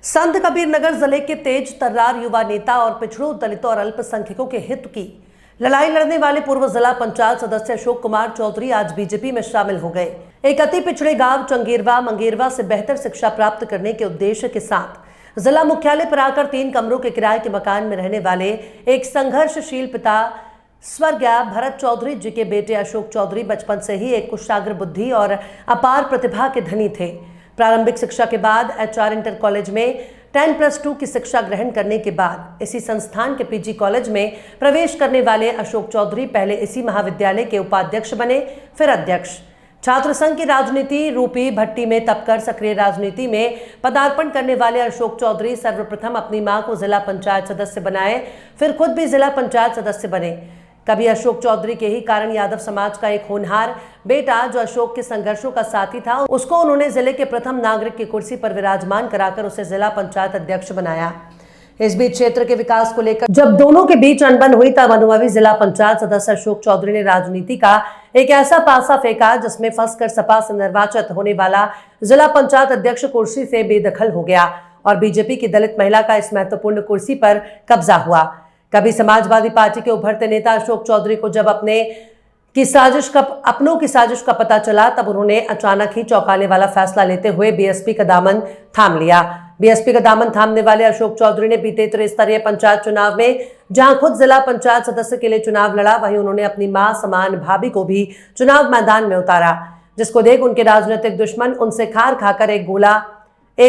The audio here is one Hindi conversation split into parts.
संत कबीर नगर जिले के तेज तर्रार युवा नेता और पिछड़ों, दलितों और अल्पसंख्यकों के हित की लड़ाई लड़ने वाले पूर्व जिला पंचायत सदस्य अशोक कुमार चौधरी आज बीजेपी में शामिल हो गए। एक अति पिछड़े गांव चंगेरवा मंगेरवा से बेहतर शिक्षा प्राप्त करने के उद्देश्य के साथ जिला मुख्यालय पर आकर 3 कमरों के किराए के मकान में रहने वाले एक संघर्षशील पिता स्वर्गीय भरत चौधरी जी के बेटे अशोक चौधरी बचपन से ही एक कुशाग्र बुद्धि और अपार प्रतिभा के धनी थे। प्रारंभिक शिक्षा के बाद HR इंटर कॉलेज में 10+2 की शिक्षा ग्रहण करने के बाद इसी संस्थान के PG कॉलेज में प्रवेश करने वाले अशोक चौधरी पहले इसी महाविद्यालय के उपाध्यक्ष बने, फिर अध्यक्ष। छात्र संघ की राजनीति रूपी भट्टी में तपकर सक्रिय राजनीति में पदार्पण करने वाले अशोक चौधरी सर्वप्रथम अपनी मां को जिला पंचायत सदस्य बनाए, फिर खुद भी जिला पंचायत सदस्य बने। कभी अशोक चौधरी के ही कारण यादव समाज का एक होनहार बेटा जो अशोक के संघर्षों का साथी था, उसको उन्होंने जिले के प्रथम नागरिक की कुर्सी पर विराजमान कराकर उसे जिला पंचायत अध्यक्ष बनाया। इस बीच क्षेत्र के विकास को लेकर जब दोनों के बीच अनबन हुई तब अनुभवी जिला पंचायत सदस्य अशोक चौधरी ने राजनीति का एक ऐसा पासा फेंका जिसमें फंसकर सपा से निर्वाचित होने वाला जिला पंचायत अध्यक्ष कुर्सी से बेदखल हो गया और बीजेपी की दलित महिला का इस महत्वपूर्ण कुर्सी पर कब्जा हुआ। कभी समाजवादी पार्टी के उभरते नेता अशोक चौधरी को जब अपनों की साजिश का पता चला तब उन्होंने अचानक ही चौंकाने वाला फैसला लेते हुए बीएसपी का दामन थाम लिया। बीएसपी का दामन थामने वाले अशोक चौधरी ने बीते त्रिस्तरीय पंचायत चुनाव में जहां खुद जिला पंचायत सदस्य के लिए चुनाव लड़ा, वहीं उन्होंने अपनी मां समान भाभी को भी चुनाव मैदान में उतारा, जिसको देख उनके राजनीतिक दुश्मन उनसे खार खाकर एक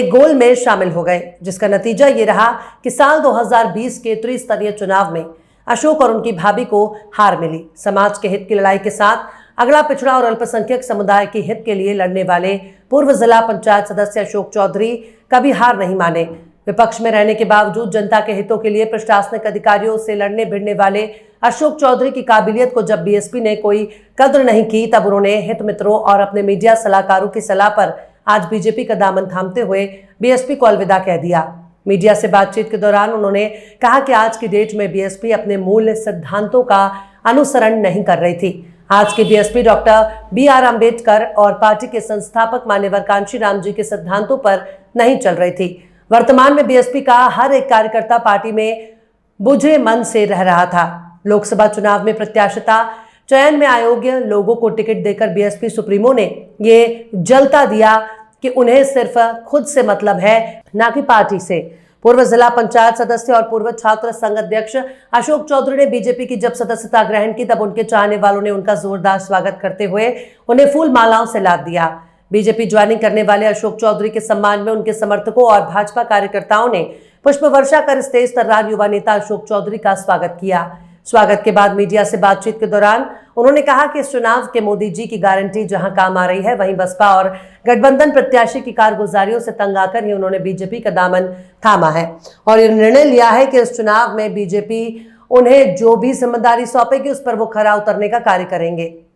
गोल में शामिल हो गए, जिसका नतीजा ये रहा कि साल 2020 के त्रिस्तरीय चुनाव में अशोक और उनकी भाभी को हार मिली। समाज के हित की लड़ाई के साथ अगड़ा पिछड़ा और अल्पसंख्यक समुदाय के हित के लिए लड़ने वाले पूर्व जिला पंचायत सदस्य अशोक चौधरी कभी हार नहीं माने। विपक्ष में रहने के बावजूद जनता के हितों के लिए प्रशासनिक अधिकारियों से लड़ने भिड़ने वाले अशोक चौधरी की काबिलियत को जब बीएसपी ने कोई कद्र नहीं की तब उन्होंने हित मित्रों और अपने मीडिया सलाहकारों की सलाह पर आज बीजेपी का दामन थामते हुए बीएसपी को अलविदा कह दिया। मीडिया से बातचीत के दौरान उन्होंने कहा कि आज की डेट में बीएसपी अपने मूल सिद्धांतों का अनुसरण नहीं कर रही थी। आज की बीएसपी डॉक्टर BR अम्बेडकर और पार्टी के संस्थापक मान्यवर कांशीराम जी के सिद्धांतों पर नहीं चल रही थी। वर्तमान में बीएसपी का हर एक कार्यकर्ता पार्टी में बुझे मन से रह रहा था। लोकसभा चुनाव में प्रत्याशिता चयन में अयोग्य लोगों को टिकट देकर बीएसपी सुप्रीमो ने ये जलता दिया कि उन्हें सिर्फ खुद से मतलब है, ना कि पार्टी से। पूर्व जिला पंचायत सदस्य और पूर्व छात्र संघ अध्यक्ष अशोक चौधरी ने बीजेपी की जब सदस्यता ग्रहण की तब उनके चाहने वालों ने उनका जोरदार स्वागत करते हुए उन्हें फूल मालाओं से लाद दिया। बीजेपी ज्वाइनिंग करने वाले अशोक चौधरी के सम्मान में उनके समर्थकों और भाजपा कार्यकर्ताओं ने पुष्प वर्षा कर इस तेज तर्रार युवा नेता अशोक चौधरी का स्वागत किया। स्वागत के बाद मीडिया से बातचीत के दौरान उन्होंने कहा कि इस चुनाव के मोदी जी की गारंटी जहां काम आ रही है, वहीं बसपा और गठबंधन प्रत्याशी की कारगुजारियों से तंग आकर ही उन्होंने बीजेपी का दामन थामा है और ये निर्णय लिया है कि इस चुनाव में बीजेपी उन्हें जो भी जिम्मेदारी सौंपेगी उस पर वो खरा उतरने का कार्य करेंगे।